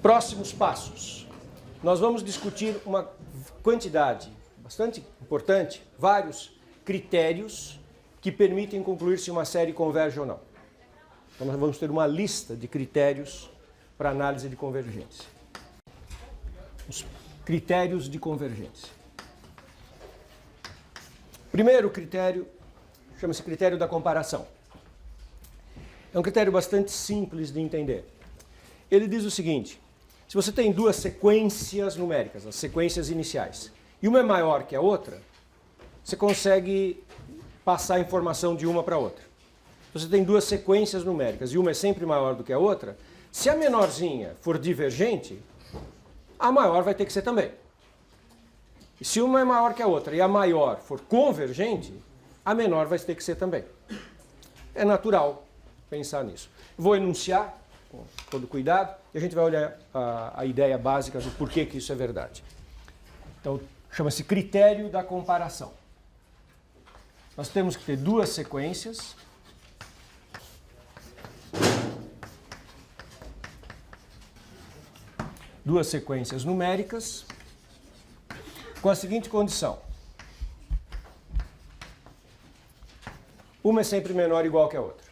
Próximos passos. Nós vamos discutir uma quantidade bastante importante, vários critérios que permitem concluir se uma série converge ou não. Então nós vamos ter uma lista de critérios para análise de convergência. Os critérios de convergência. Primeiro critério chama-se critério da comparação. É um critério bastante simples de entender. Ele diz o seguinte: se você tem duas sequências numéricas, as sequências iniciais, e uma é maior que a outra, você consegue passar a informação de uma para a outra. Você tem duas sequências numéricas e uma é sempre maior do que a outra, se a menorzinha for divergente, a maior vai ter que ser também. E se uma é maior que a outra e a maior for convergente, a menor vai ter que ser também. É natural pensar nisso. Vou enunciar com todo cuidado e a gente vai olhar a ideia básica do porquê que isso é verdade. Então, chama-se critério da comparação. Nós temos que ter duas sequências numéricas com a seguinte condição: uma é sempre menor ou igual que a outra.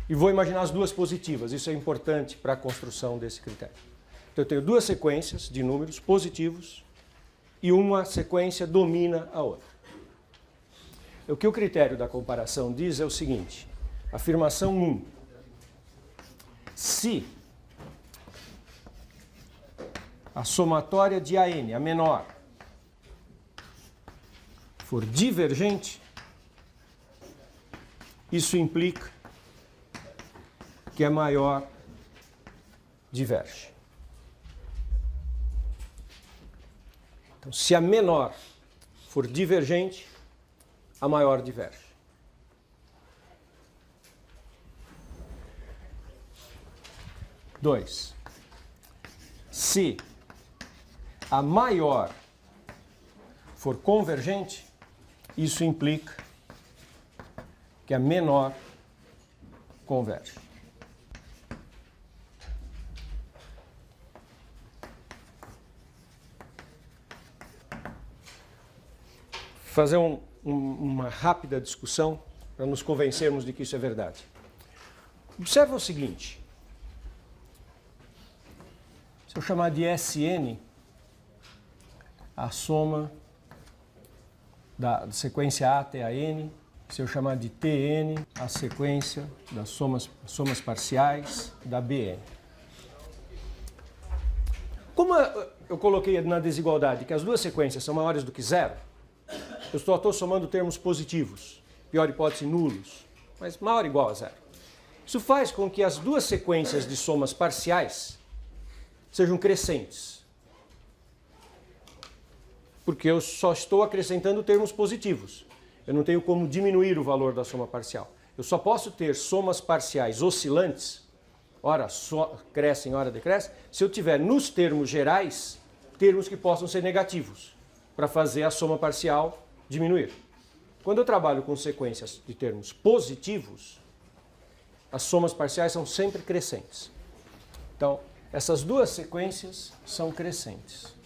E vou imaginar as duas positivas, isso é importante para a construção desse critério. Então eu tenho duas sequências de números positivos e uma sequência domina a outra. O que o critério da comparação diz é o seguinte: afirmação 1. Se a somatória de AN, a menor, for divergente, isso implica que a maior diverge. Então, se a menor for divergente, a maior diverge. Dois. Se a maior for convergente, isso implica que a menor converge. Fazer uma rápida discussão para nos convencermos de que isso é verdade. Observa o seguinte: se eu chamar de Sn a soma da sequência A até a N, se eu chamar de Tn a sequência das somas parciais da Bn. Como eu coloquei na desigualdade que as duas sequências são maiores do que zero, eu só estou somando termos positivos, pior hipótese nulos, mas maior ou igual a zero. Isso faz com que as duas sequências de somas parciais sejam crescentes. Porque eu só estou acrescentando termos positivos. Eu não tenho como diminuir o valor da soma parcial. Eu só posso ter somas parciais oscilantes, ora crescem, ora decrescem, se eu tiver nos termos gerais, termos que possam ser negativos, para fazer a soma parcial diminuir. Quando eu trabalho com sequências de termos positivos, as somas parciais são sempre crescentes. Então, essas duas sequências são crescentes.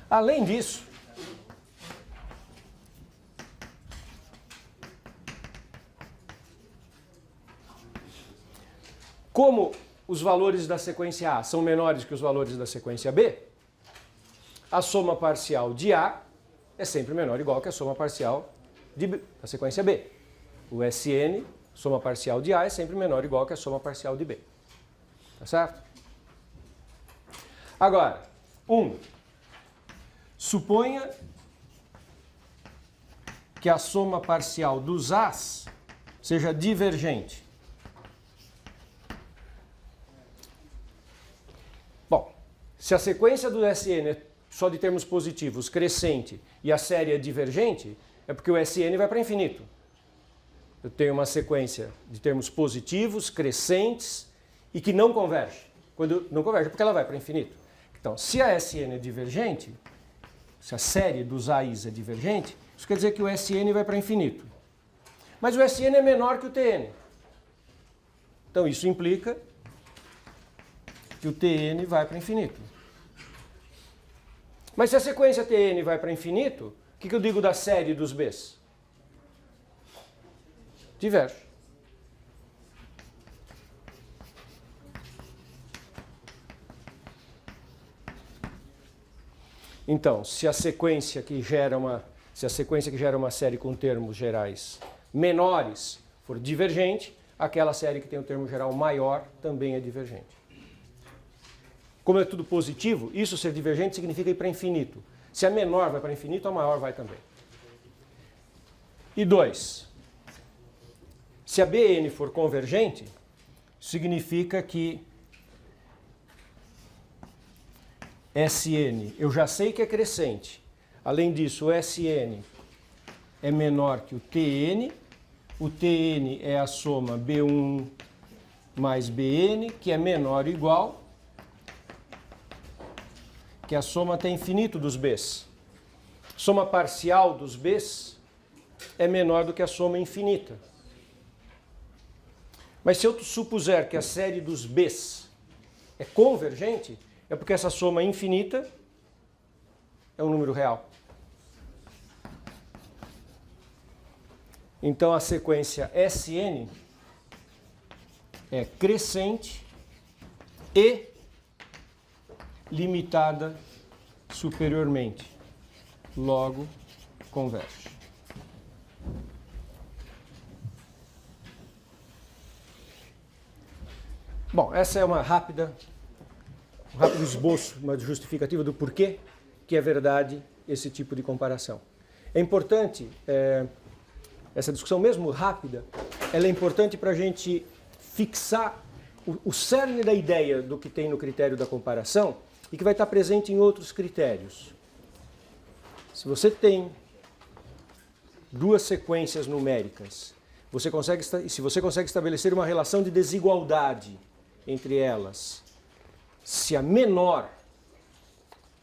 Além disso, como os valores da sequência A são menores que os valores da sequência B, a soma parcial de A é sempre menor ou igual que a soma parcial da sequência B. O Sn, soma parcial de A, é sempre menor ou igual que a soma parcial de B. Tá certo? Agora, suponha que a soma parcial dos A's seja divergente. Bom, se a sequência do Sn é só de termos positivos crescente e a série é divergente, é porque o Sn vai para infinito. Eu tenho uma sequência de termos positivos, crescentes e que não converge. Quando não converge, porque ela vai para infinito. Então, se a Sn é divergente, se a série dos AIs é divergente, isso quer dizer que o Sn vai para infinito. Mas o Sn é menor que o Tn. Então, isso implica que o Tn vai para infinito. Mas se a sequência Tn vai para infinito, o que eu digo da série dos Bs? Diverge. Então, se a sequência que gera uma série com termos gerais menores for divergente, aquela série que tem um termo geral maior também é divergente. Como é tudo positivo, isso ser divergente significa ir para infinito. Se a menor vai para infinito, a maior vai também. E 2. Se a Bn for convergente, significa que Sn, eu já sei que é crescente. Além disso, o Sn é menor que o Tn é a soma B1 mais Bn, que é menor ou igual, que a soma até infinito dos Bs. Soma parcial dos Bs é menor do que a soma infinita. Mas se eu supuser que a série dos Bs é convergente, é porque essa soma infinita é um número real. Então a sequência Sn é crescente e limitada superiormente. Logo, converge. Bom, essa é um rápido esboço, uma justificativa do porquê que é verdade esse tipo de comparação. É importante, essa discussão mesmo rápida, ela é importante para a gente fixar o cerne da ideia do que tem no critério da comparação e que vai estar presente em outros critérios. Se você tem duas sequências numéricas, se você consegue estabelecer uma relação de desigualdade entre elas, se a menor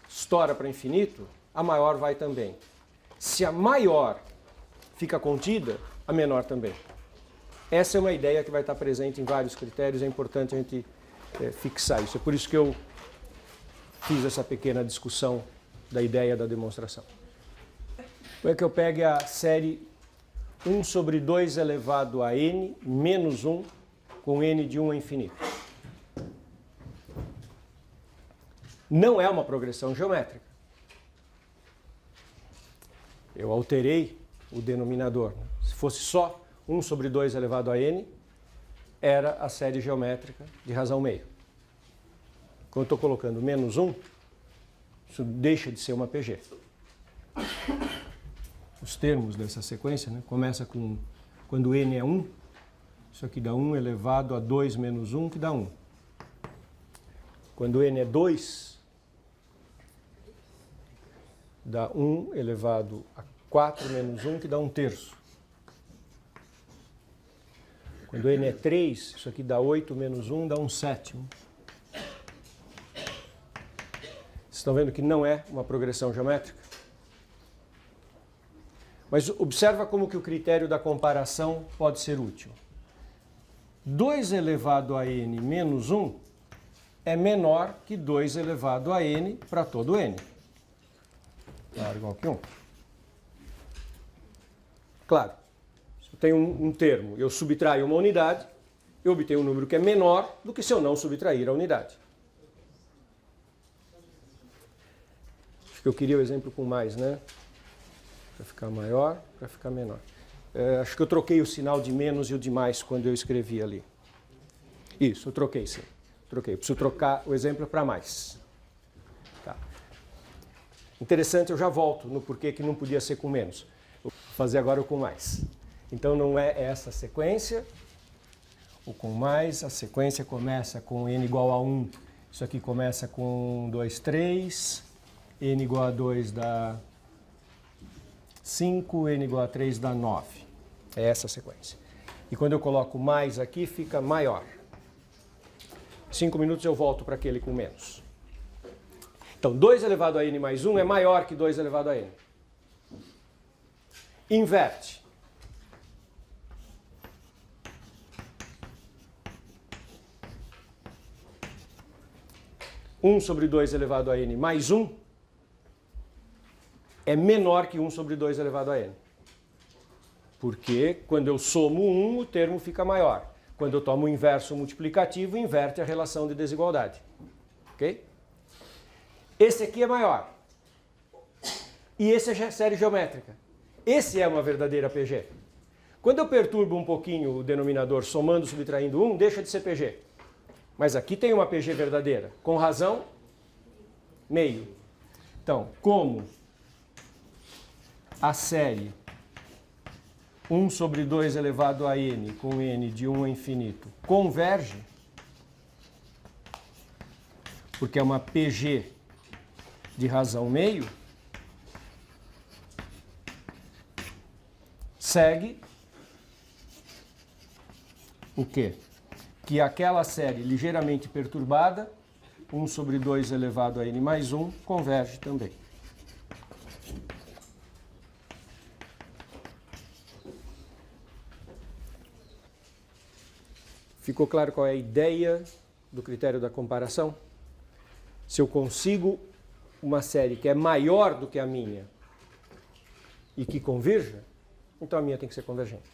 estoura para infinito, a maior vai também. Se a maior fica contida, a menor também. Essa é uma ideia que vai estar presente em vários critérios, é importante a gente fixar isso. É por isso que eu fiz essa pequena discussão da ideia da demonstração. Como é que eu pego a série 1 sobre 2 elevado a n menos 1 com n de 1 a infinito? Não é uma progressão geométrica. Eu alterei o denominador. Se fosse só 1 sobre 2 elevado a n, era a série geométrica de razão meio. Quando eu estou colocando menos 1, isso deixa de ser uma PG. Os termos dessa sequência, né, começa com, quando n é 1, isso aqui dá 1 elevado a 2 menos 1, que dá 1. Quando n é 2, dá 1 elevado a 4 menos 1, que dá 1/3. Quando n é 3, isso aqui dá 8 menos 1, dá 1/7. Vocês estão vendo que não é uma progressão geométrica? Mas observa como que o critério da comparação pode ser útil. 2 elevado a n menos 1 é menor que 2 elevado a n para todo n. Claro, igual que 1. Claro, se eu tenho um termo e eu subtraio uma unidade, eu obtenho um número que é menor do que se eu não subtrair a unidade. Acho que eu queria o exemplo com mais, né? Para ficar maior, para ficar menor. Acho que eu troquei o sinal de menos e o de mais quando eu escrevi ali. Isso, eu troquei sim. Troquei. Preciso trocar o exemplo para mais. Tá. Interessante, eu já volto no porquê que não podia ser com menos. Vou fazer agora o com mais. Então não é essa sequência. O com mais, a sequência começa com n igual a 1. Isso aqui começa com 2, 3. N igual a 2 dá 5, n igual a 3 dá 9. É essa a sequência. E quando eu coloco mais aqui, fica maior. 5 minutos eu volto para aquele com menos. Então, 2 elevado a n mais 1 é maior que 2 elevado a n. Inverte. Um sobre 2 elevado a n mais 1 é menor que 1 sobre 2 elevado a n. Porque quando eu somo 1, o termo fica maior. Quando eu tomo o inverso multiplicativo, inverte a relação de desigualdade. Ok? Esse aqui é maior. E esse é série geométrica. Esse é uma verdadeira PG. Quando eu perturbo um pouquinho o denominador somando, subtraindo 1, deixa de ser PG. Mas aqui tem uma PG verdadeira. Com razão, meio. Então, como a série 1 sobre 2 elevado a n com n de 1 a infinito converge, porque é uma PG de razão meio, segue o quê? Que aquela série ligeiramente perturbada, 1 sobre 2 elevado a n mais 1, converge também. Ficou claro qual é a ideia do critério da comparação? Se eu consigo uma série que é maior do que a minha e que converja, então a minha tem que ser convergente.